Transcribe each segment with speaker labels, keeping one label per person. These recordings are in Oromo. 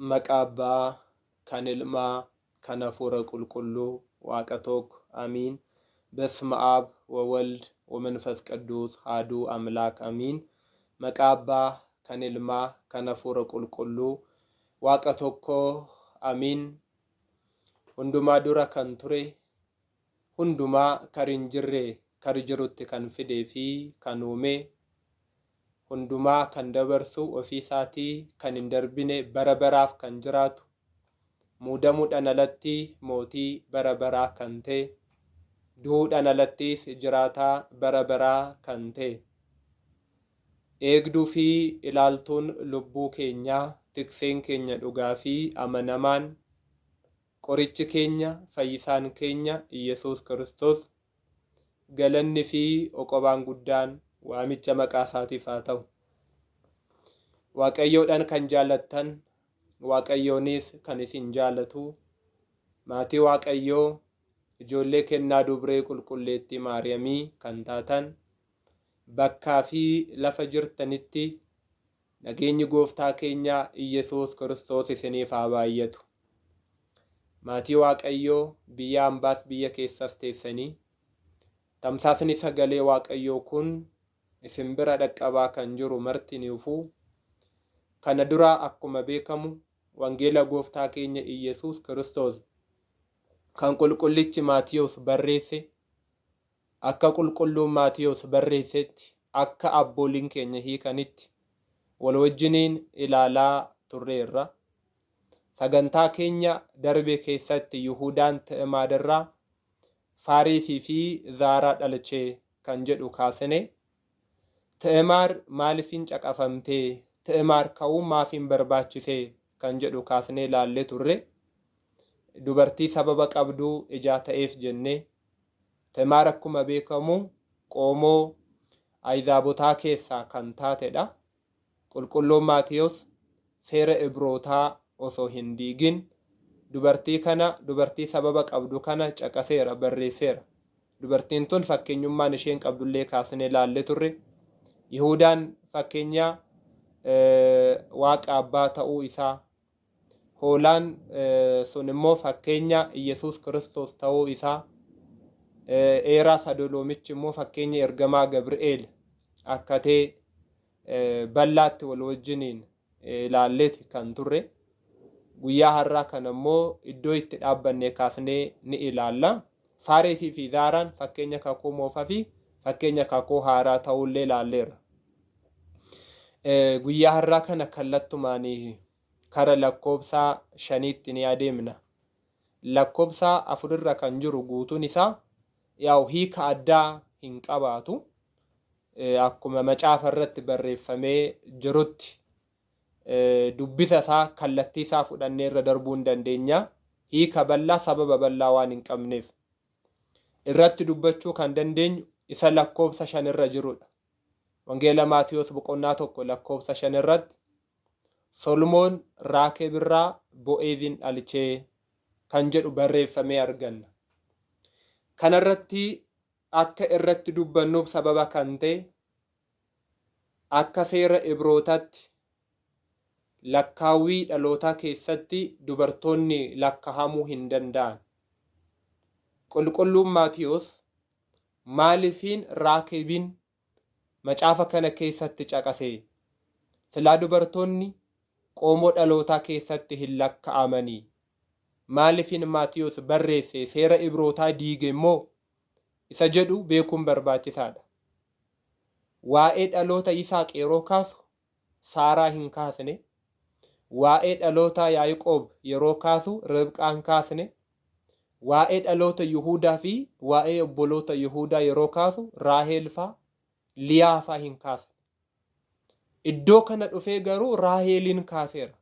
Speaker 1: Maqaa Abbaa, kan Ilmaa, kan Hafuura Qulqulluu, Waaqa tokko አሚን። በስመ አብ ወወልድ ወመንፈስ ቅዱስ አሐዱ አምላክ አሚን። Maqaa Abbaa, kan Ilmaa, kan Hafuura Qulqulluu, Waaqa tokko አሚን። Hundumaa dura kan ture, hundumaa kan hin jirre kan jirutti kan fidee fi kan uume, hundumaa kan dabarsu ofii isaatii kan hin darbine bara baraaf kan jiraatu, muudamuudhaan alatti mootii bara baraa kan ta'e, du'uudhaan alattis jiraataa bara baraa kan ta'e, eegduu fi ilaaltuun lubbuu keenyaa, tikseen keenya dhugaa fi amanamaan, qorichi keenya, fayyisaan keenya Iyesuus Kiristoos, galanni fi oqobaan guddaan waamicha maqaa isaatiif haa ta'u. Waaqayyoodhaan kan jaalattan, Waaqayyoonis kan isin jaalatu, maatii Waaqayyoo, ijoollee kennaa dubree qulqulleettii Maariyaamii kan taatan, bakkaa fi lafa jirtanitti nageenyi gooftaa keenya Iyesuus Kiristoos isiniif haa baay'atu. Maatii Waaqayyoo biyya ambaas biyya keessas teessanii, tamsaasni sagalee Waaqayyoo kun isin bira dhaqqabaa kan jiru martiniifuu, kana dura akkuma beekamu wangeela gooftaa keenya Iyesuus Kiristoos kan qulqullichi Maatiyos barreesse, akka qulqulluun Maatiyos barreessetti, akka abbooliin keenya hiikanitti wal wajjiniin ilaalaa turreerra. Sagantaa keenya darbe keessatti Yihudaan Ti'imaadarraa Faaresii fi Zaaraa dhalchee kan jedhu kaasne, Ti'imaar maaliifin caqafamtee, Ti'imaar ka'uu maafiin barbaachisee kan jedhu kaasnee ilaallee turre. Dubartii sababa qabduu ijaa ta'eef jennee, Ti'imaar akkuma beekamu qoomoo Ayzaabotaa keessaa kan taatedha. Qulqulluun Maatiyos seera Ibrootaa osoo hin diigin dubartii sababa qabdu kana caqaseera, barreesseera. Dubartiin tun fakkeenyummaan isheen qabdullee kaasnee ilaallee turre. Yihudaan fakkeenya Waaqa Abbaa ta'uu isaa, hoolaan sun immoo fakkeenya Iyesuus Kiristoos ta'uu isaa, eeraa Sadoloomichi immoo fakkeenya ergamaa Gabri'eel akka ta'e bal'aatti wal wajjiniin ilaalleeti kan turre. Guyyaa har'aa kana immoo iddoo itti dhaabbanne kaasnee ni ilaalla. Faaresii fi Zaaraan fakkeenya kakuu moofaa fi fakkeenya kakuu haaraa ta'ullee ilaalleerra. Guyyaa har'aa kana kallattumaan kara lakkoobsaa 5tti ni adeemna. Lakkoobsaa 4 kan jiru guutuun isaa yaa'u hiika addaa hin qabaatu. Akkuma macaafa irratti barreeffamee jirutti dubbisa isaa kallattii isaa fudhannee irra darbuu hin dandeenya. Hiika bal'aa sababa bal'aa waan hin qabneef irratti dubbachuu kan dandeenyu isa lakkoobsa 5 irra jirudha. Wangeela Maatiyos boqonnaa 1 lakkoobsa 5 irratti Solomoon Raakebirraa Bo'eezin dhalchee kan jedhu barreeffamee arganna. Kanarratti akka irratti dubbannuuf sababa kan ta'e, akka seera Ibrootaatti lakkaawwii dhalootaa keessatti dubartoonni lakkaa'amuu hin danda'an. Qulqulluun Maatiyos maaliifin Raakebin macaafa kana keessatti caqasee? Silaa dubartoonni qoomoo dhalootaa keessatti hin lakkaa'amanii. Maaliifin Maatiyos barreesse seera Ibrootaa diige immoo? Isa jedhu beekuun barbaachisaadha. Waa'ee dhaloota Yisaaq yeroo kaasu Saaraa hin kaasne. Waa'ee dhaloota Yaaqoob yeroo kaasu Ribqaan kaasne. Waa'ee dhaloota Yihuudaa fi waa'ee obboloota Yihuudaa yeroo kaasu Raaheel faa, Liyaa faa hin kaasne. Iddoo kana dhufee garuu Raaheelin kaaseera.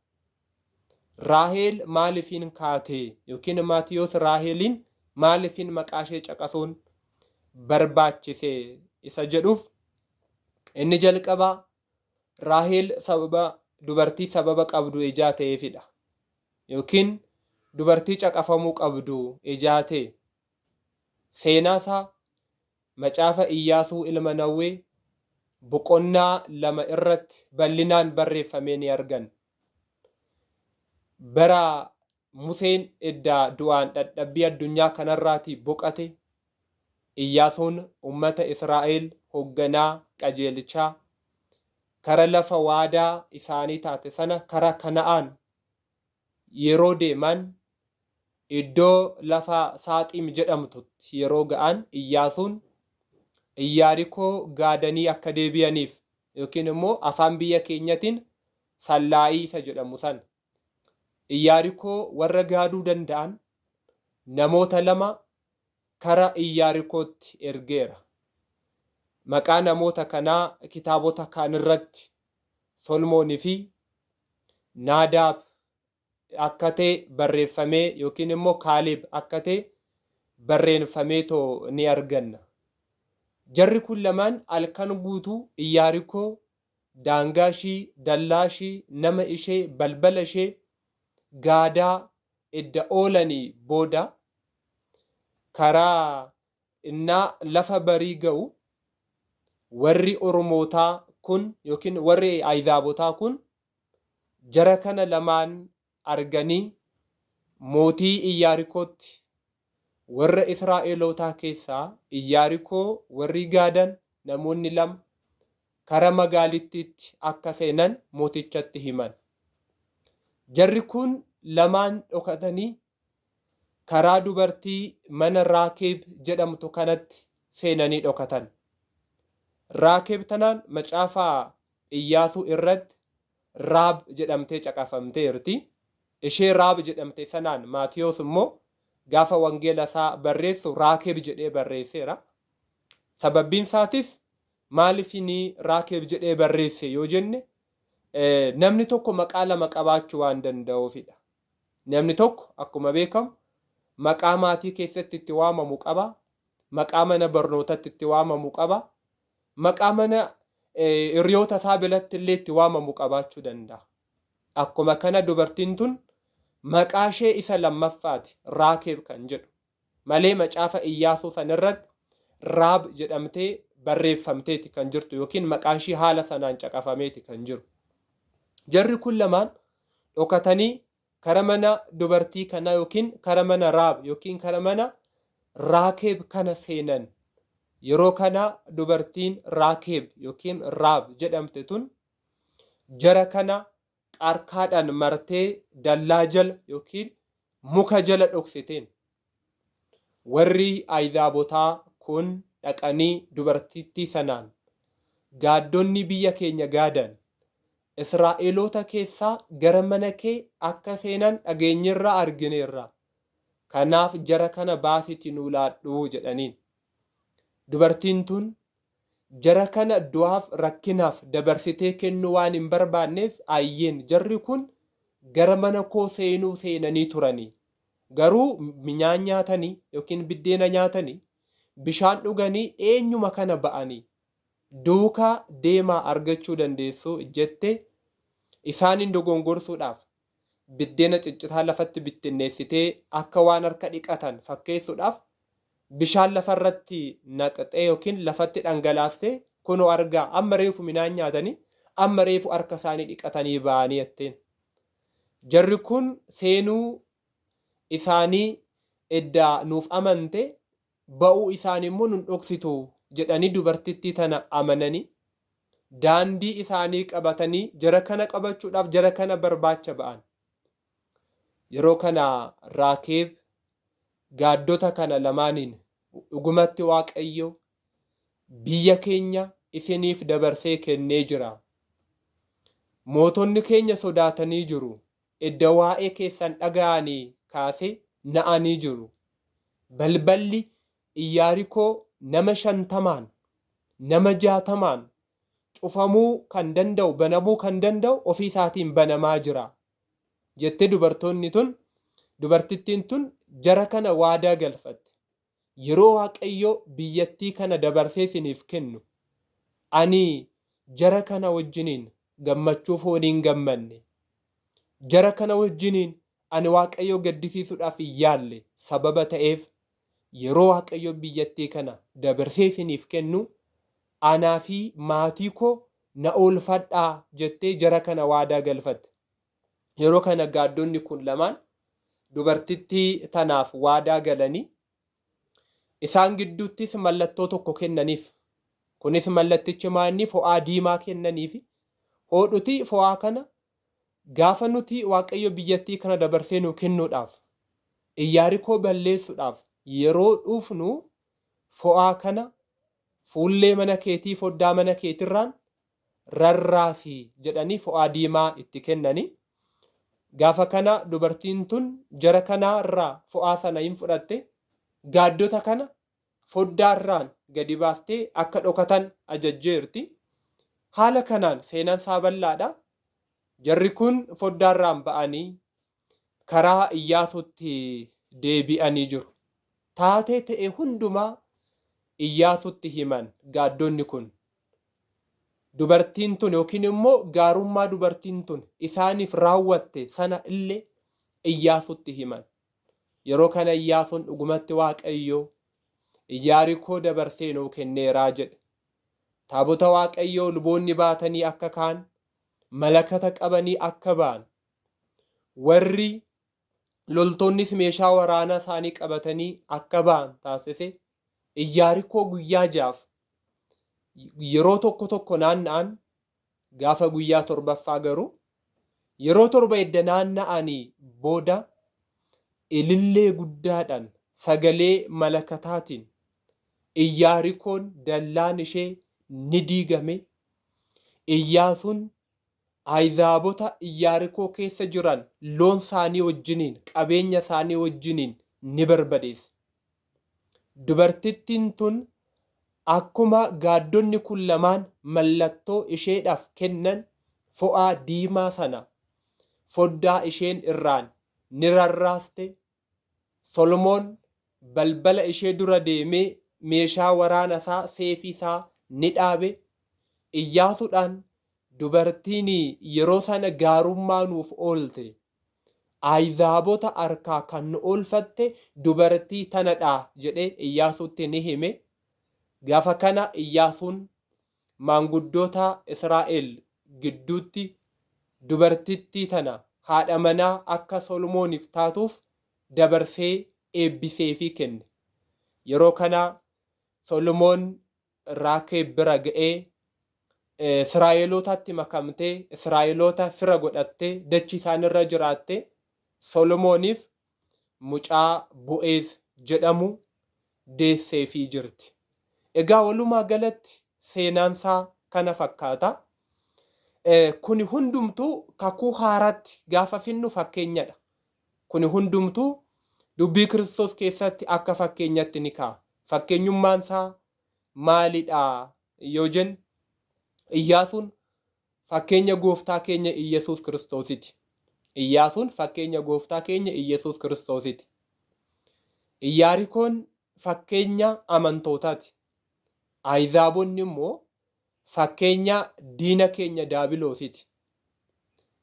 Speaker 1: Raaheel maaliifin kaatee yookiin Maatiyos Raaheelin maaliifin maqaa ishee caqasuun barbaachisee isa jedhuuf, inni jalqabaa Raaheel dubartii sababa qabdu ijaa ta'eefidha. Yookiin dubartii caqafamuu qabdu ijaa ta'e. Seenaasaa macaafa Iyyaasuu ilma Nawwee boqonnaa 2 irratti bal'inaan barreeffamee ni argan. bara Museen edda du'aan dadhabbii addunyaa kanarraati boqate Iyyaasuun ummata Israa'el hoogganaa qajeelchaa kara lafa waadaa isaanii taate sana kara Kana'aan yeroo deeman iddoo lafa Saaxiim jedhamtutti yeroo ga'an Iyyaasuun Iyyaarikoo gaadanii akka deebi'aniif yookiin immoo afaan biyya keenyatiin sallaayii isa jedhamu san Iyyaarikoo warra gaaduu danda'an namoota lama kara Iyyaarikootti ergeera. Maqaa namoota kanaa kitaabota kaan irratti Solmoonii fi Naadaab akka ta'e barreeffamee yookiin immoo Kaaleb akka ta'e barreeffamee too ni arganna. Jarri kun lamaan halkan guutuu Iyyaarikoo daangaa ishii, dallaa ishii, nama ishee, balbala ishee gaadaa edda oolanii booda karaa innaa lafa barii ga'u warri Oromootaa kun yookiin warri Ayzaabotaa kun jara kana lamaan arganii mootii Iyyaarikootti warra Israa'elootaa keessaa Iyyaarikoo warri gaadan namoonni lama kara magaalittiitti akka seenan mootichatti himan. Jarri kun lamaan dhokatanii karaa dubartii mana Raakeeb jedhamtu kanatti seenanii dhokatan. Raakeeb tanaan macaafaa Iyyaasuu irratti Raab jedhamtee caqafamteerti. Ishee Raab jedhamte sanaan Maatiyoos immoo gaafa wangeela isaa barreessu Raakeeb jedhee barreesseera. Sababbiin isaatis maaliif inni Raakeeb jedhee barreesse yoo jenne namni tokko maqaa lama qabaachuu waan danda'uufidha. Namni tokko akkuma beekamu maqaa maatii keessatti itti waamamu qaba. Maqaa mana barnootatti itti waamamu qaba. Maqaa mana hiriyoota isaa biratti illee itti waamamu qabaachuu danda'a. Akkuma kana dubartiin tun maqaa ishee isa lammaffaati Raakeeb kan jedhu malee macaafa Iyyaasuu sanarratti Raab jedhamtee barreeffamteeti kan jirtu yookiin maqaan ishee haala sanaan caqafameeti kan jiru. Jarri kun lamaan dhokatanii kara mana dubartii kana yookiin kara mana Raab yookiin kara mana Raakeeb kana seenan. Yeroo kana dubartiin Raakeeb yookiin Raab jedhamte tun jara kana qarkaadhaan martee dallaa jala yookiin muka jala dhoksiteen. Warri Ayzaabotaa kun dhaqanii dubartittii sanaan gaaddonni biyya keenya gaadan Israa'eloota keessaa gara mana kee akka seenan dhageenyirraa argineerra. Kanaaf jara kana baasiti nuu laadhuu jedhaniin. Dubartiin tun jara kana du'aaf rakkinaaf dabarsitee kennuu waan hin barbaanneef ayyeen jarri kun gara mana koo seenuu seenanii turanii. Garuu minyaan nyaatanii yookiin biddeena nyaatanii bishaan dhuganii eenyuma kana ba'anii duukaa deemaa argachuu dandeessu jette isaanin dogongorsuudhaaf biddeena ciccitaa lafatti bittinneessitee akka waan harka dhiqatan fakkeessuudhaaf bishaan lafarratti naqxee yookiin lafatti dhangalaastee kunoo argaa amma reefu midhaan nyaatanii amma reefu harka isaanii dhiqatanii ba'anii jetteen. Jarri kun seenuu isaanii edda nuuf amante ba'uu isaanii immoo nun dhoksitu jedhanii dubartittii tana amananii daandii isaanii qabatanii jara kana qabachuudhaaf jara kana barbaacha ba'an. Yeroo kana Raakeeb gaaddota kana lamaaniin dhugumatti Waaqayyo biyya keenya isiniif dabarsee kennee jira. Mootonni keenya sodaatanii jiru. Edda waa'ee keessan dhaga'anii kaasee na'anii jiru. Balballi Iyyaarikoo nama 50 nama 60 cufamuu kan danda'u banamuu kan danda'u ofii isaatiin banamaa jira. Jettee dubartittiin tun jara kana waadaa galfatte. Yeroo Waaqayyo biyyattii kana dabarsee isiniif kennu ani jara kana wajjiniin gammachuuf waliin gammanne. Jara kana wajjiniin ani Waaqayyo gaddisiisuudhaaf hin yaalle sababa ta'eef yeroo Waaqayyo biyyattii kana dabarsee isiniif kennu anaa fi maatii koo na oolfadhaa jettee jara kana waadaa galfatte. yeroo kana gaaddonni kun lamaan dubartittii tanaaf waadaa galanii isaan gidduuttis mallattoo tokko kennaniif. Kunis mallattichi maanni fo'aa diimaa kennaniif. Hoodhuti fo'aa kana gaafa nuti Waaqayyo biyyattii kana dabarsee nu kennuudhaaf Iyyaarikoo balleessuudhaaf yeroo dhufnu fo'aa kana fuullee mana keetii foddaa mana keetirraan rarraasii jedhanii fo'aa diimaa itti kennanii. Gaafa kana dubartiin tun jara kanaarraa fo'aa sana hin fudhatte gaaddota kana foddaarraan gadi baastee akka dhokatan ajajjeerti. Haala kanaan seenaan isaa bal'aadha. Jarri kun foddaarraan ba'anii karaa Iyyaasuutti deebi'anii jiru. Taatee ta'e hundumaa Iyyaasuutti himan gaaddonni kun. Dubartiin tun yookiin immoo gaarummaa dubartiin tun isaaniif raawwatte sana illee Iyyaasuutti himan. Yeroo kana Iyyaasuun dhugumatti Waaqayyoo Iyyaarikoo dabarsee nuu kenneeraa jedhe. Taabota Waaqayyoo luboonni baatanii akka kaan, malakata qabanii akka ba'an, warri loltoonnis meeshaa waraanaa isaanii qabatanii akka ba'an taasise. Iyyaarikoo guyyaa 6 yeroo tokko naanna'an gaafa guyyaa 7ffaa garuu yeroo 7 edda naanna'anii booda ilillee guddaadhaan sagalee malakataatiin Iyyaarikoon dallaan ishee ni diigame. Iyyaasuun Ahzaabota Iyyaarikoo keessa jiran loon isaanii wajjiniin qabeenya isaanii wajjiniin ni barbadeesse. Dubartittiin tun akkuma gaaddonni kun lamaan mallattoo isheedhaaf kennan fo'aa diimaa sana foddaa isheen irraan ni rarraaste. Solomoon balbala ishee dura deemee meeshaa waraana isaa seefii isaa ni dhaabe. Iyyaasuudhaan dubartiin yeroo sana gaarummaa nuuf oolte Ahzaabota harkaa kan nu oolfatte dubartii tanadha jedhee Iyyaasuutti ni hime. Gaafa kana Iyyaasuun maanguddoota Israa'el gidduutti dubartittii tana haadha manaa akka Solomooniif taatuuf dabarsee eebbiseefii kenne. Yeroo kana Solomoon Raakeeb bira ga'ee Israa'elootatti makamtee Israa'eloota fira godhattee dachii isaanirra jiraatte. Solomooniif mucaa Bo'eez jedhamu deesseefii jirti. Egaa walumaa galatti seenaansaa kana fakkaata. Kuni hundumtuu kakuu haaraatti gaafa finnu fakkeenyadha. Kuni hundumtuu dubbii Kiristoos keessatti akka fakkeenyatti ni ka'a. Fakkeenyummaan isaa maalidha yoo jennu Iyyaasuun fakkeenya gooftaa keenya Iyesuus Kiristoositi. Iyyaasuun fakkeenya gooftaa keenya Iyesuus Kiristoositi. Iyyaarikoon fakkeenya amantootaati. Ahzaabonni immoo fakkeenya diina keenya Daabiloositi.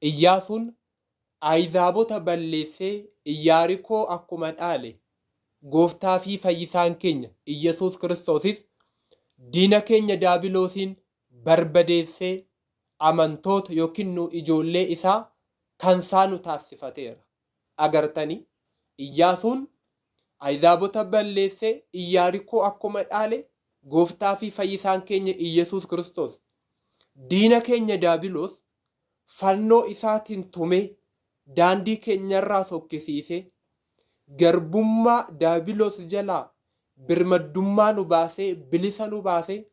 Speaker 1: Iyyaasuun Ahzaabota balleessee Iyyaarikoo akkuma dhaale gooftaa fi fayyisaan keenya Iyesuus Kiristoosis diina keenya Daabiloosiin barbadeessee amantoota yookiin nu ijoollee isaa kan isaa nu taasifateera. Agartanii Iyyaasuun Ahzaabota balleessee Iyyaarikoo akkuma dhaale gooftaa fi fayyisaan keenya Iyesuus Kiristoos diina keenya Daabiloos fannoo isaatiin tumee daandii keenyarraa sokkisiisee garbummaa Daabiloos jalaa birmaddummaa nu baasee bilisa nu baasee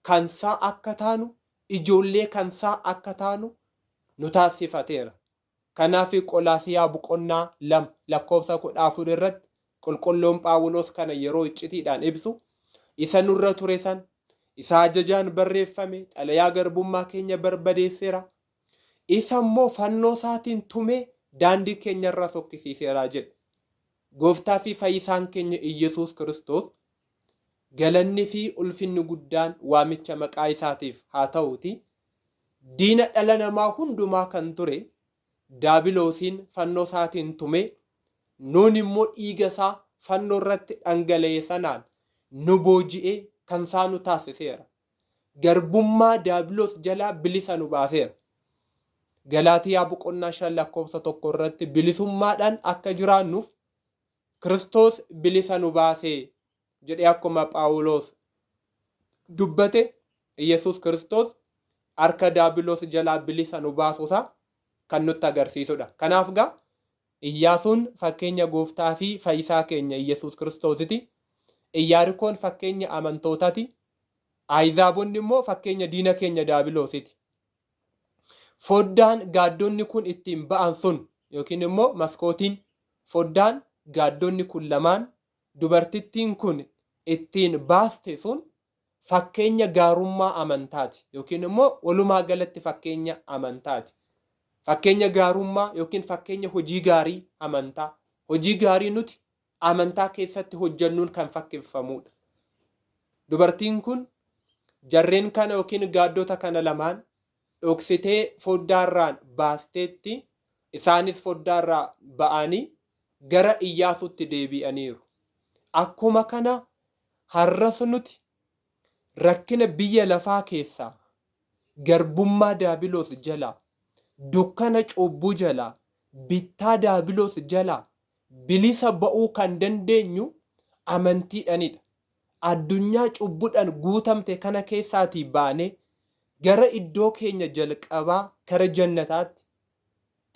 Speaker 1: kansaa akka taanu ijoollee kansaa akka taanu nu taasifateera. Kanaaf Qolaasiyaa boqonnaa 2:14 irratti qulqulluun Phaawulos kana yeroo iccitiidhaan ibsu isa nurra ture san isa ajajaan barreeffame xalayaa garbummaa keenya barbadeesseera. Isa immoo fannoo isaatiin tumee daandii keenyarraa sokkisiiseera jedhe. Gooftaa fi fayyisaan keenya Iyesuus Kiristoos galanni fi ulfinni guddaan waamicha maqaa isaatiif haa ta'uuti. Diina dhala namaa hundumaa kan ture Daabiloosiin fannoo isaatiin tumee nuun immoo dhiiga isaa fannoo irratti dhangala'e sanaan nu booji'ee kan isaa nu taasiseera. Garbummaa Daabiloos jalaa bilisa nu baaseera. Galaatiyaa boqonnaa 5 lakkoofsa 1 irratti bilisummaadhaan akka jiraannuuf Kiristoos bilisa nu baasee jedhee akkuma Phaawulos dubbate Yesuus Kiristoos harka daabiloos jalaa bilisa nu baasuusaa kan nutti agarsiisudha. Kanaaf gaa Iyyaasuun fakkeenya gooftaa fi fayyisaa keenya Yesuus Kiristoositi. Iyyaarikoon fakkeenya amantootaati. Ahzaabonni immoo fakkeenya diina keenya daabiloositi. Foddaan gaaddonni kun ittiin ba'an sun yookiin immoo maskootiin foddaan gaaddonni kun lamaan dubartittiin kun ittiin baaste sun fakkeenya gaarummaa amantaati yookiin immoo walumaa galatti fakkeenya amantaati. Fakkeenya gaarummaa yookiin fakkeenya hojii gaarii amantaa. Hojii gaarii nuti amantaa keessatti hojjannuun kan fakkeeffamudha. Dubartiin kun jarreen kana yookiin gaaddota kana lamaan dhoksitee foddaarraan baasteetti isaanis foddaarraa ba'anii gara Iyyaasuutti deebi'aniiru. Akkuma kana har'as nuti rakkina biyya lafaa keessaa garbummaa daabiloos jalaa dukkana cubbuu jalaa bittaa daabiloos jalaa bilisa ba'uu kan dandeenyu amantiidhaanidha. Addunyaa cubbuudhaan guutamte kana keessaatii baanee gara iddoo keenya jalqabaa kara jannataatti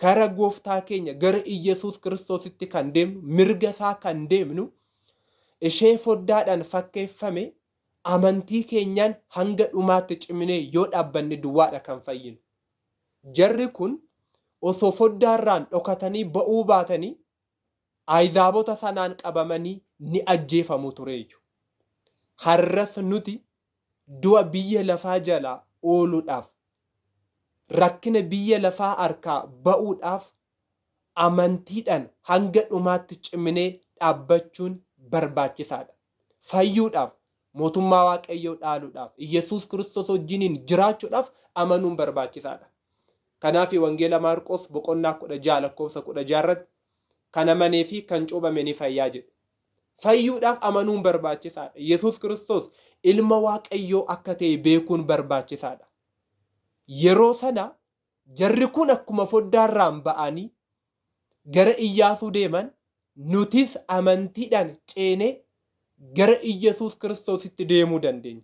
Speaker 1: kara gooftaa keenya gara Iyesuus Kiristoositti kan deemnu mirga isaa kan deemnu ishee foddaadhaan fakkeeffame amantii keenyaan hanga dhumaatti ciminee yoo dhaabbanne duwwaadha kan fayyinu. Jarri kun osoo foddaarraan dhokatanii ba'uu baatanii Ahzaabota sanaan qabamanii ni ajjeefamu tureeyyu. Har'as nuti du'a biyya lafaa jalaa ooluudhaaf rakkina biyya lafaa harkaa ba'uudhaaf amantiidhaan hanga dhumaatti ciminee dhaabbachuun barbaachisaadha. Fayyuudhaaf mootummaa Waaqayyoo dhaaluudhaaf Iyesuus Kiristoos wajjiniin jiraachuudhaaf amanuun barbaachisaadha. Kanaaf wangeela Maarqos boqonnaa 16 lakkoofsa 16 irratti kan amanee fi kan cuuphame ni fayyaa jedhe. Fayyuudhaaf amanuun barbaachisaadha. Iyesuus Kiristoos ilma Waaqayyoo akka ta'e beekuun barbaachisaadha. Yeroo sana jarri kun akkuma foddaarraan ba'anii gara Iyyaasuu deeman nutis amantiidhaan ceenee gara Iyesuus Kiristoositti deemuu dandeenya.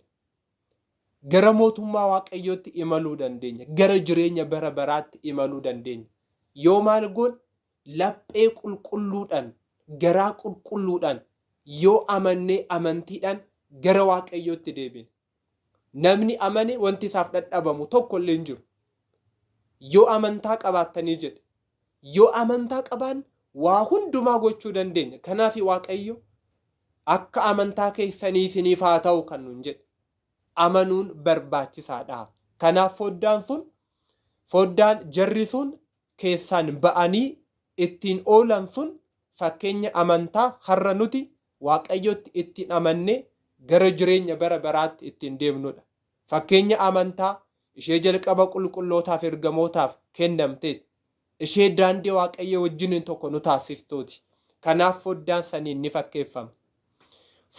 Speaker 1: Gara mootummaa Waaqayyootti imaluu dandeenya. Gara jireenya bara baraatti imaluu dandeenya. Yoo maal goon laphee qulqulluudhaan garaa qulqulluudhaan yoo amannee amantiidhaan gara Waaqayyootti deebine. Namni amane wanti isaaf dadhabamu tokko illee hin jiru. Yoo amantaa qabaattanii jedhe. Yoo amantaa qabaan waa hundumaa gochuu dandeenya. Kanaaf Waaqayyo akka amantaa keessanii isiniif haa ta'u kan nuun jedhe. Amanuun barbaachisaadha. Kanaaf foddaan jarri sun keessaan ba'anii ittiin oolan sun fakkeenya amantaa har'a nuti Waaqayyotti ittiin amannee gara jireenya bara baraatti ittiin deemnudha. Fakkeenya amantaa ishee jalqaba qulqullootaaf ergamootaaf kennamteeti. Ishee daandii Waaqayyo wajjiniin tokko nu taasiftuuti. Kanaaf foddaan saniin ni fakkeeffama.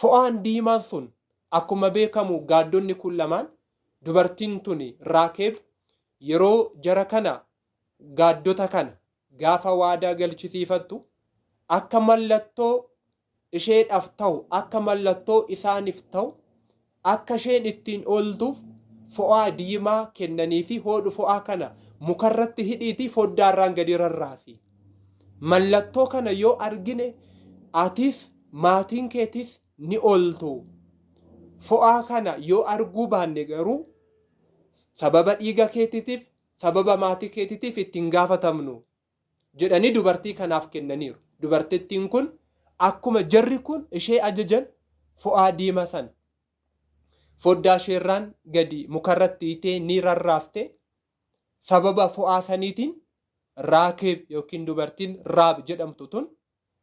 Speaker 1: Fo'aan diimaan sun akkuma beekamu gaaddonni kun lamaan dubartiin tuni Raakeeb yeroo jara kana gaaddota kana gaafa waadaa galchisiifattu akka mallattoo isheedhaaf ta'u akka mallattoo isaaniif ta'u akka isheen ittiin ooltuuf fo'aa diimaa kennanii fi hoodhu fo'aa kana mukarratti hidhiitii foddaarraan gadi rarraasi. Mallattoo kana yoo argine atis maatiin keetis ni ooltu. Fo'aa kana yoo arguu baanne garuu sababa dhiiga keetiitiif sababa maatii keetiitiif ittiin gaafatamnu jedhanii dubartii kanaaf kennaniiru. Dubartittiin kun akkuma jarri kun ishee ajajan fo'aa diimaa sana foddaa isheerraan gadi mukarratti hiitee ni rarraafte. Sababa fo'aa saniitiin Raakeeb yookiin dubartiin Raab jedhamtu tun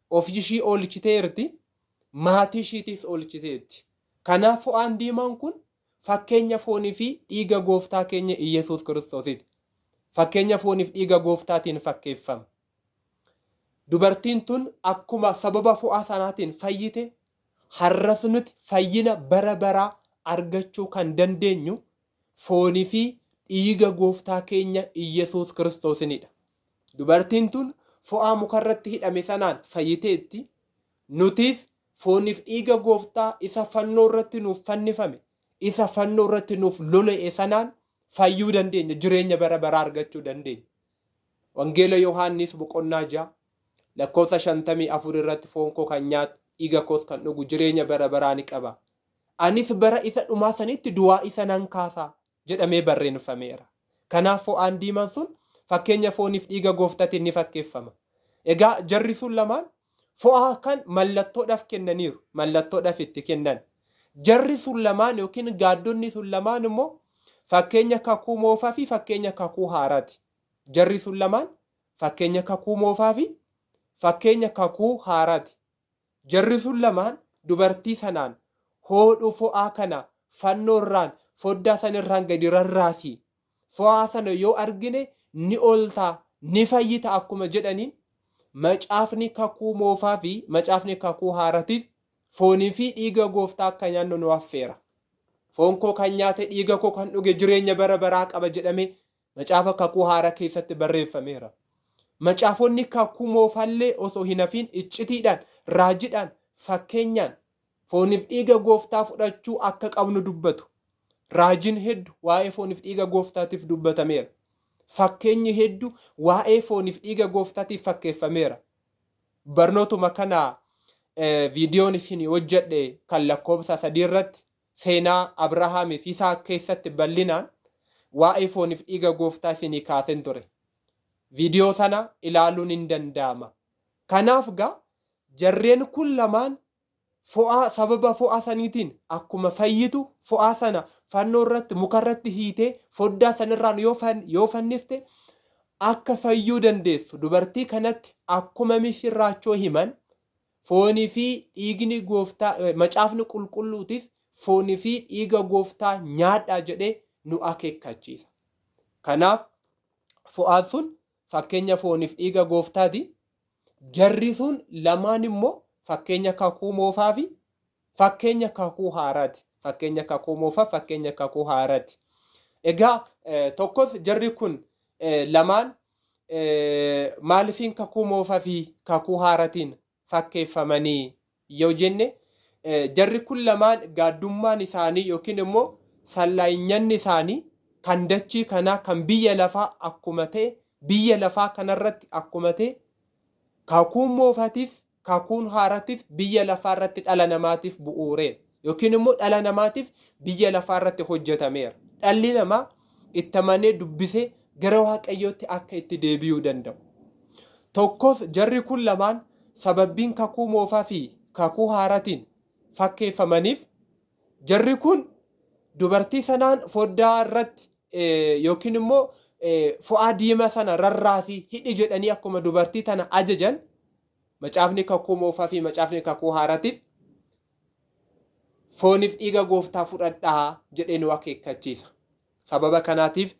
Speaker 1: ofii ishii oolchiteerti, maatii ishiitis oolchiteetti. Kanaaf fo'aan diimaan kun fakkeenya foonii fi dhiiga gooftaa keenya Iyesuus Kiristoosiiti. Fakkeenya foonii fi dhiiga gooftaatiin fakkeeffama. Dubartiin tun akkuma sababa fo'aa sanaatiin fayyite har'as nuti fayyina bara baraa argachuu kan dandeenyu foonii fi dhiiga gooftaa keenya Iyesuus Kiristoosinidha. Dubartiin tun fo'aa mukarratti hidhame sanaan fayyiteetti. Nutis fooniif dhiiga gooftaa isa fannoo irratti nuuf fannifame, isa fannoo irratti nuuf lola'e sanaan fayyuu dandeenya, jireenya bara baraa argachuu dandeenya. Wangeela Yohaannis boqonnaa 6 lakkoofsa 54 irratti foon koo kan nyaatu dhiiga koos kan dhugu jireenya bara baraa ni qaba. Anis bara isa dhumaa sanitti du'aa isa nan kaasaa jedhamee barreeffameera. Kanaaf fo'aan diimaan sun fakkeenya fooniif dhiiga gooftaatiin ni fakkeeffama. Egaa jarri sun lamaan fo'aa kan mallattoodhaaf kennaniiru, mallattoodhaaf itti kennan. Jarri sun lamaan yookiin gaaddonni sun lamaan immoo fakkeenya kakuu moofaa fi fakkeenya kakuu haaraati. Jarri sun lamaan fakkeenya kakuu moofaa fi fakkeenya kakuu haaraati. Jarri sun lamaan dubartii sanaan hoodhu fo'aa kana fannoo irraan foddaa sanirraan gadi rarraasi. Fo'aa sana yoo argine ni ooltaa, ni fayyita akkuma jedhaniin macaafni kakuu moofaa fi macaafni kakuu haaraatiif foonii fi dhiiga gooftaa akka nyaannu nu affeera. Foon koo kan nyaate dhiiga koo kan dhuge jireenya bara baraa qaba jedhamee macaafa kakuu haaraa keessatti barreeffameera. Macaafonni kakuu moofaallee osoo hin hafiin iccitiidhaan, raajiidhaan, fakkeenyaan fooniif dhiiga gooftaa fudhachuu akka qabnu dubbatu. Raajiin hedduu waa'ee fooniif dhiiga gooftaatiif dubbatameera. Fakkeenyi hedduu waa'ee fooniif dhiiga gooftaatiif fakkeeffameera. Barnootuma kana viidiyoon isin hojjedhe kan lakkoofsa 3 irratti seenaa Abrahaamii fi Isaaq keessatti bal'inaan waa'ee fooniif dhiiga gooftaa isinii kaasen ture. Viidiyoo sana ilaaluun hin danda'ama. Kanaaf gaa jarreen kun lamaan fo'aa sababa fo'aa saniitiin akkuma fayyitu fo'aa sana fannoo irratti mukarratti hiitee foddaa sanirraan yoo fannifte akka fayyuu dandeessu dubartii kanatti akkuma misirraachoo himan foonii fi dhiigni gooftaa macaafni qulqulluutis foonii fi dhiiga gooftaa nyaadhaa jedhee nu akeekkachiisa. Kanaaf fo'aan sun fakkeenya fooniif dhiiga gooftaati. Jarri sun lamaan immoo fakkeenya kakuu moofaa fi fakkeenya kakuu haaraati. Fakkeenya kakuu moofaa, fakkeenya kakuu haaraati. Egaa tokkos jarri kun lamaan maalifiin kakuu moofaa fi kakuu haaraatiin fakkeeffamanii yoo jenne jarri kun lamaan gaaddummaan isaanii yookiin immoo sallaayinyanni isaanii kan dachii kanaa kan biyya lafaa akkuma ta'e biyya lafaa kanarratti akkuma ta'e kakuun moofaatiif kakuun haaraatiif biyya lafaa irratti dhala namaatiif bu'uuree yookiin immoo dhala namaatiif biyya lafaa irratti hojjetameera. Dhalli namaa itti amanee dubbisee gara waaqayyootti akka itti deebi'uu danda'u. Tokkos jarri kun lamaan sababbiin kakuu moofaa fi kakuu haaraatiin fakkeeffamaniif jarri kun dubartii sanaan foddaa irratti yookiin immoo fo'aa diimaa sana rarraasii hidhi jedhanii akkuma dubartii tana ajajan macaafni kakuu moofaa fi macaafni kakuu haaraatiif fooniif dhiiga gooftaa fudhadhaa jedhee nu akeekkachiisa. Sababa kanaatiif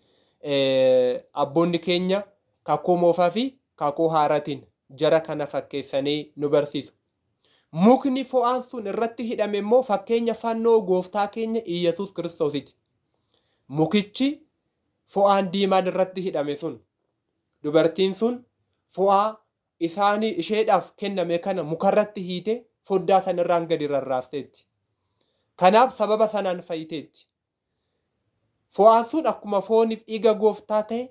Speaker 1: abboonni keenya kakuu moofaa fi kakuu haaraatiin jara kana fakkeessanii nu barsiisu. Mukni fo'aan sun irratti hidhame immoo fakkeenya fannoo gooftaa keenya Iyesuus Kiristoositi. Mukichi fo'aan diimaan irratti hidhame sun dubartiin sun fo'aa isaanii isheedhaaf kenname kana mukarratti hiite foddaa sanirraan gadi rarraasteetti. Kanaaf sababa sanaan fayyiteetti. Fo'aan sun akkuma fooniif dhiiga gooftaa ta'e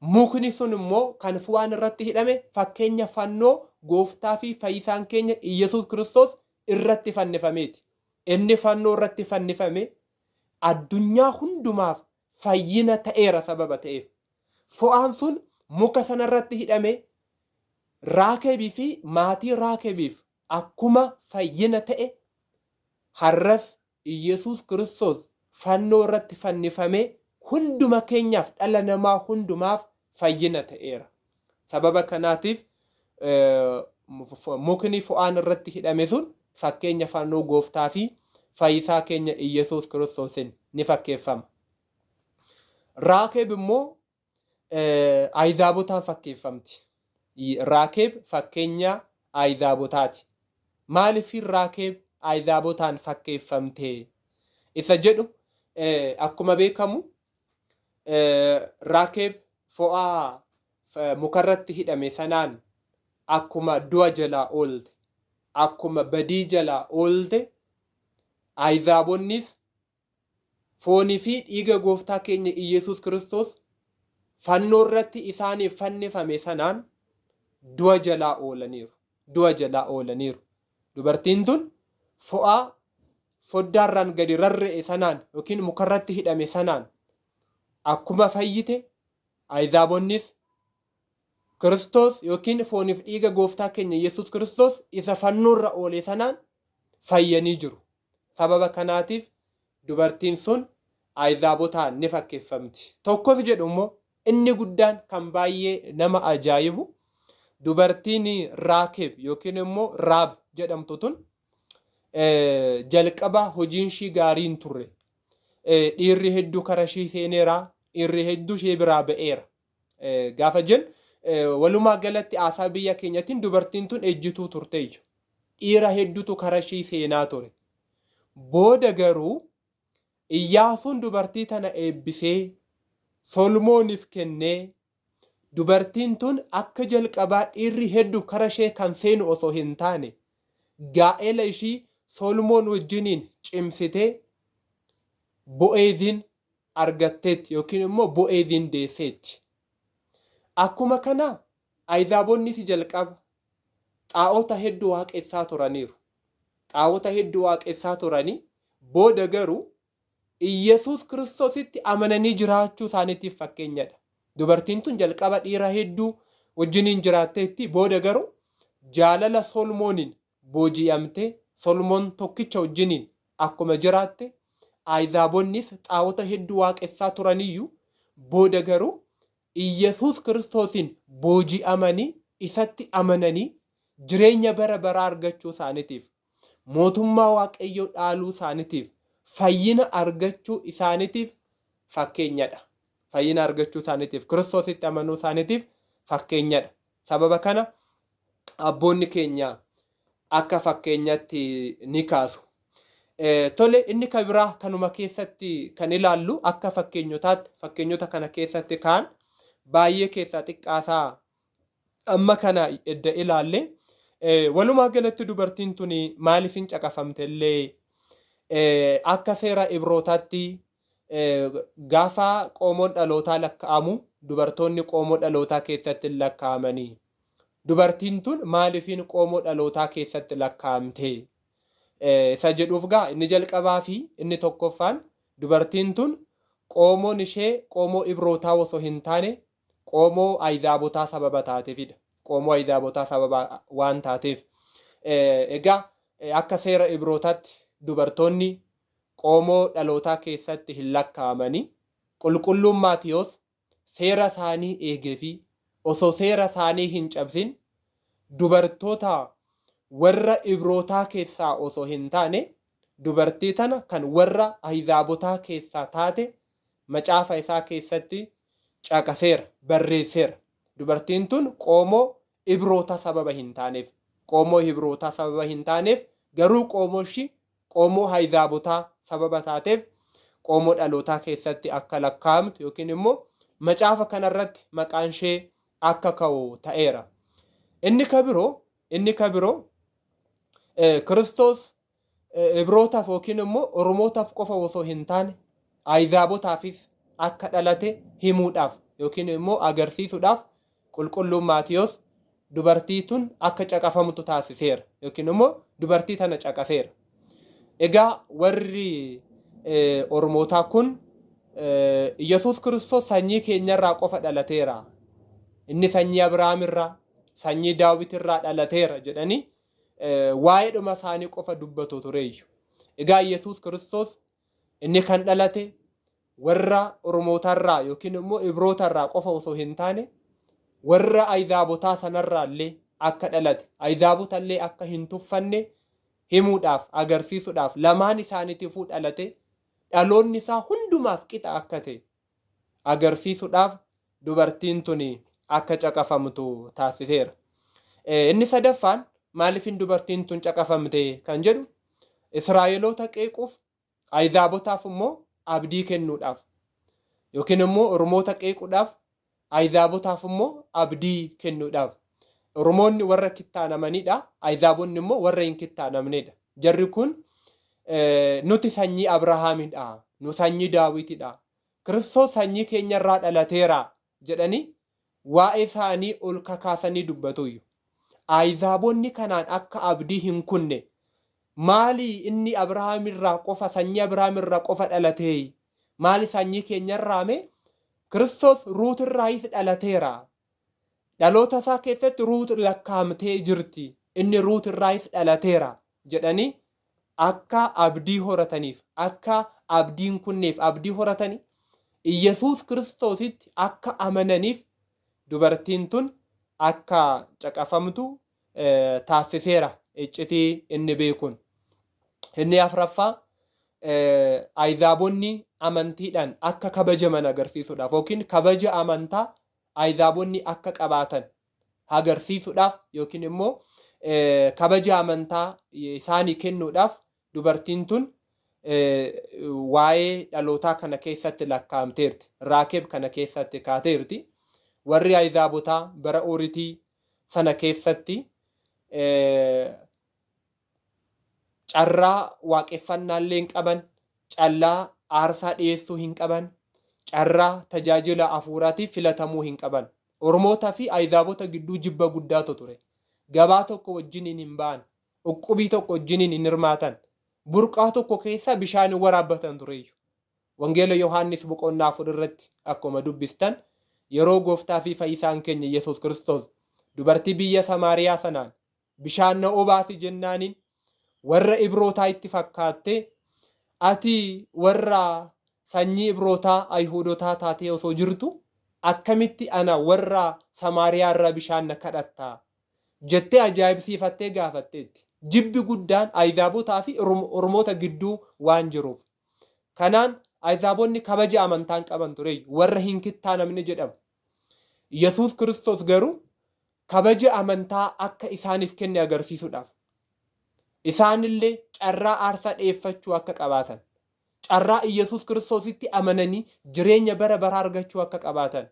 Speaker 1: mukni sun immoo kan fo'aan irratti hidhame fakkeenya fannoo gooftaa fi fayyisaan keenya Iyesuus Kiristoos irratti fannifameeti. Inni fannoo irratti fannifame addunyaa hundumaaf fayyina ta'eera sababa ta'eef. Fo'aan sun muka sana irratti hidhame Raakebii fi maatii Raakebiif akkuma fayyina ta'e har'as Iyesuus Kiristoos fannoo irratti fannifame hunduma keenyaaf dhala namaa hundumaaf fayyina ta'eera. Sababa kanaatiif mukni fo'aan irratti hidhame sun fakkeenya fannoo gooftaa fi fayyisaa keenya Iyesuus Kiristoosin ni fakkeeffama. Raakeb immoo Ahizaabotaan fakkeeffamti. Raakeb fakkeenya Ahizaabotaati. Maaliif Raakeb Ahizaabotaan fakkeeffamte? Isa jedhu akkuma beekamu Raakeeb fo'aa mukarratti hidhame sanaan akkuma du'a jalaa oolte, akkuma badii jalaa oolte, Ahzaabonnis foonii fi dhiiga gooftaa keenya Iyesuus Kiristoos fannoo irratti isaaniif fannifame sanaan du'a jalaa oolaniiru. Du'a jalaa oolaniiru. Dubartiin tun fo'aa foddaarraan gadi rarra'e sanaan yookiin mukarratti hidhame sanaan akkuma fayyite, Ahzaabonnis Kiristoos yookiin fooniif dhiiga gooftaa keenya Yesuus Kiristoos isa fannoorra oole sanaan fayyanii jiru. Sababa kanaatiif dubartiin sun Ahzaabotaan ni fakkeeffamti. Tokkos jedhu immoo inni guddaan kan baay'ee nama ajaa'ibu dubartiin Raakeeb yookiin immoo Raab jedhamtu tun jalqaba hojiin ishii gaarii hin turre. Dhiirri hedduu kara ishii seeneera, dhiirri hedduu ishee biraa ba'eera. Gaafa jennu walumaa galatti aasaa biyya keenyatiin dubartiin tun ejjituu turteeyyu. Dhiira hedduutu kara ishii seenaa ture. Booda garuu Iyyaasuun dubartii tana eebbisee Solomooniif kennee dubartiin tun akka jalqabaa dhiirri hedduu kara ishee kan seenu osoo hin taane gaa'ela ishii Solomoon wajjiniin cimsitee Bo'eezin argatteetti yookiin immoo Bo'eezin deesseetti. Akkuma kana Ahzaabonnis jalqaba xaa'ota hedduu waaqessaa turaniiru. Xaa'ota hedduu waaqessaa turanii booda garuu Iyesuus Kiristoositti amananii jiraachuu isaaniitiif fakkeenyadha. Dubartiin tun jalqaba dhiira hedduu wajjiniin jiraatteetti booda garuu jaalala Solomooniin booji'amtee Solomoon tokkicha wajjiniin akkuma jiraatte Ahzaabonnis xaa'ota hedduu waaqessaa turaniyyuu booda garuu Iyesuus Kiristoosiin booji'amanii isatti amananii jireenya bara baraa argachuu isaaniitiif, mootummaa Waaqayyoo dhaaluu isaaniitiif, fayyina argachuu isaaniitiif fakkeenyadha. Fayyina argachuu isaaniitiif, Kiristoositti amanuu isaaniitiif fakkeenyadha. Sababa kana abboonni keenya akka fakkeenyatti ni kaasu. Tole inni kan biraa kanuma keessatti kan ilaallu akka fakkeenyotaatti, fakkeenyota kana keessatti kaan baay'ee keessaa xiqqaasaa amma kana edda ilaalle walumaa galatti dubartiin tun maaliif hin caqafamte illee akka seera Ibrootaatti gaafa qoomoon dhalootaa lakkaa'amu dubartoonni qoomoo dhalootaa keessatti lakkaa'amanii. Dubartiin tun maaliifin qoomoo dhalootaa keessatti lakkaa'amte? Isa jedhuuf gaa inni jalqabaa fi inni tokkoffaan dubartiin tun qoomoon ishee qoomoo Ibrootaa osoo hin taane qoomoo Ahzaabotaa sababa taateefidha. Qoomoo Ahzaabotaa sababa waan taateef. Egaa akka seera Ibrootaatti dubartoonni qoomoo dhalootaa keessatti hin lakkaa'amanii qulqulluun Maatiyos seera isaanii eegee fi osoo seera isaanii hin cabsin dubartoota warra Ibrootaa keessaa osoo hin taane dubartii tana kan warra Ahzaabotaa keessaa taate macaafa isaa keessatti caqaseera, barreesseera. Dubartiin tun qoomoo Ibroota sababa hin taaneef, qoomoo Ibrootaa sababa hin taaneef garuu qoomoo ishii qoomoo Ahzaabotaa sababa taateef qoomoo dhalootaa keessatti akka lakkaa'amtu yookiin immoo macaafa kanarratti maqaan ishee akka ka'u ta'eera. Inni ka biroo Kiristoos Ibrootaaf yookiin immoo Oromootaaf qofa osoo hin taane Ahzaabotaafis akka dhalate himuudhaaf yookiin immoo agarsiisuudhaaf qulqulluun Maatiyos dubartii tun akka caqafamtu taasiseera yookiin immoo dubartii tana caqaseera. Egaa warri Oromootaa kun Iyesuus Kiristoos sanyii keenyarraa qofa dhalateera. Inni sanyii Abrahaamirraa, sanyii Daawitirraa dhalateera jedhanii waa'ee dhuma isaanii qofa dubbatu tureeyyu. Egaa Iyesuus Kiristoos inni kan dhalate warra Oromootarraa yookiin immoo Ibrootarraa qofa osoo hin taane warra Ahzaabotaa sanarraa illee akka dhalate, Ahzaabota illee akka hin tuffanne himuudhaaf, agarsiisuudhaaf lamaan isaaniitiifuu dhalate dhaloonni isaa hundumaaf qixa akka ta'e agarsiisuudhaaf dubartiin tun akka caqafamtu taasiseera. Inni sadaffaan maaliifin dubartiin tun caqafamte kan jedhu Israa'eloota qeequuf, Ahzaabotaaf immoo abdii kennuudhaaf. yookiin immoo Oromoota qeequudhaaf Ahizaabotaaf immoo abdii kennuudhaaf. Oromoonni warra kittaanamanidha. Ahizaabonni immoo warra hin kittaanamnedha. Jarri kun nuti sanyii Abrahaamidha. Nu sanyii Daawitidha. Kiristoos sanyii keenyarraa dhalateera jedhanii waa'ee isaanii ol kakaasanii dubbatuyyu. Ahizaabonni kanaan akka abdii hin kunne maali inni Abrahaamirraa qofa sanyii Abrahaamirraa qofa dhalatee maali sanyii keenyarraa mee Kiristoos Ruutirraayis dhalateera. Dhaloota isaa keessatti Ruut lakkaa'amtee jirti. Inni Ruutirraayis dhalateera jedhanii akka abdii horataniif akka abdiin kunneef abdii horatanii Iyesuus Kiristoositti akka amananiif dubartiin tun akka caqafamtu taasiseera iccitii inni beekun. Inni afraffaa Ahizaabonni amantiidhaan akka kabajaman agarsiisuudhaaf yookiin kabaja amantaa Ahizaabonni akka qabaatan agarsiisuudhaaf yookiin immoo kabaja amantaa isaanii kennuudhaaf dubartiin tun waa'ee dhalootaa kana keessatti lakkaa'amteerti. Raakeeb kana keessatti kaateerti. Warri Ahizaabotaa bara Ooritii sana keessatti carraa waaqeffannaallee hin qaban, callaa aarsaa dhiyeessuu hin qaban, carraa tajaajila hafuuraatiif filatamuu hin qaban. Oromootaa fi Ahizaabota gidduu jibba guddaatu ture. Gabaa tokko wajjiniin hin ba'an, uqubii tokko wajjiniin hin hirmaatan, burqaa tokko keessa bishaan waraabbatan tureeyyu. Wangeela Yohaannis boqonnaa 4 irratti akkuma dubbistan yeroo gooftaa fi fayyisaan keenya Yesuus Kiristoos dubartii biyya Samaariyaa sanaan bishaan na obaasi jennaaniin warra Ibrootaa itti fakkaattee ati warra sanyii Ibrootaa Ayihudootaa taatee osoo jirtu akkamitti ana warra Samaariyaa irraa bishaan na kadhattaa jettee ajaa'ibsiifattee gaafatteetti. Jibbi guddaan Ahizaabotaa fi Oromoota gidduu waan jiruuf. Kanaan Ahizaabonni kabaja amantaan qaban ture warra hin kittaanamne jedhamu. Yesuus Kiristoos garuu kabaja amantaa akka isaaniif kenne agarsiisuudhaaf. Isaanillee carraa aarsaa dhiyeeffachuu akka qabaatan. Carraa Yesuus Kiristoositti amananii jireenya bara baraa argachuu akka qabaatan.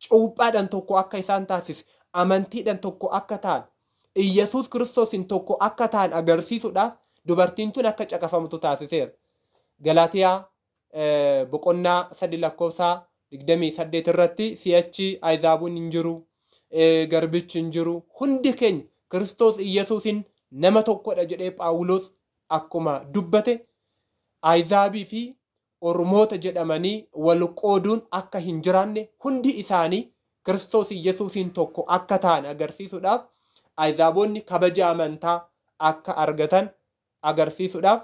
Speaker 1: Cuuphaadhaan tokko akka isaan taasise, amantiidhaan tokko akka ta'an, Yesuus Kiristoosin tokko akka ta'an agarsiisuudhaaf dubartiin tun akka caqafamtu taasiseera. Galaatiyaa boqonnaa 3:28 irratti si'achi Ahizaabuun hin jiru, garbichi hin jiru, hundi keenya Kiristoos Yesuusin nama tokkodha jedhee Phaawulos akkuma dubbate Ahizaabii fi Oromoota jedhamanii wal qooduun akka hin jiraanne hundi isaanii Kiristoos Yesuusin tokko akka ta'an agarsiisuudhaaf Ahizaabonni kabaja amantaa akka argatan agarsiisuudhaaf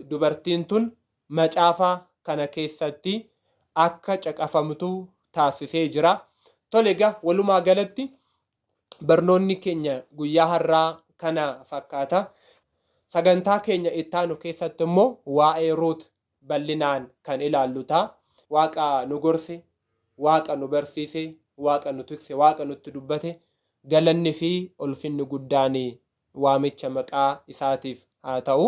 Speaker 1: dubartiin tun macaafaa kana keessatti akka caqafamtu taasisee jira. Tole egaa walumaa galatti barnoonni keenya guyyaa har'aa kana fakkaata. Sagantaa keenya itti aanu keessatti immoo waa'ee Ruut bal'inaan kan ilaallu ta'a. Waaqa nu gorse, Waaqa nu barsiise, Waaqa nu tikse, Waaqa nutti dubbate. Galanni fi ulfinni guddaan waamicha maqaa isaatiif haa ta'u.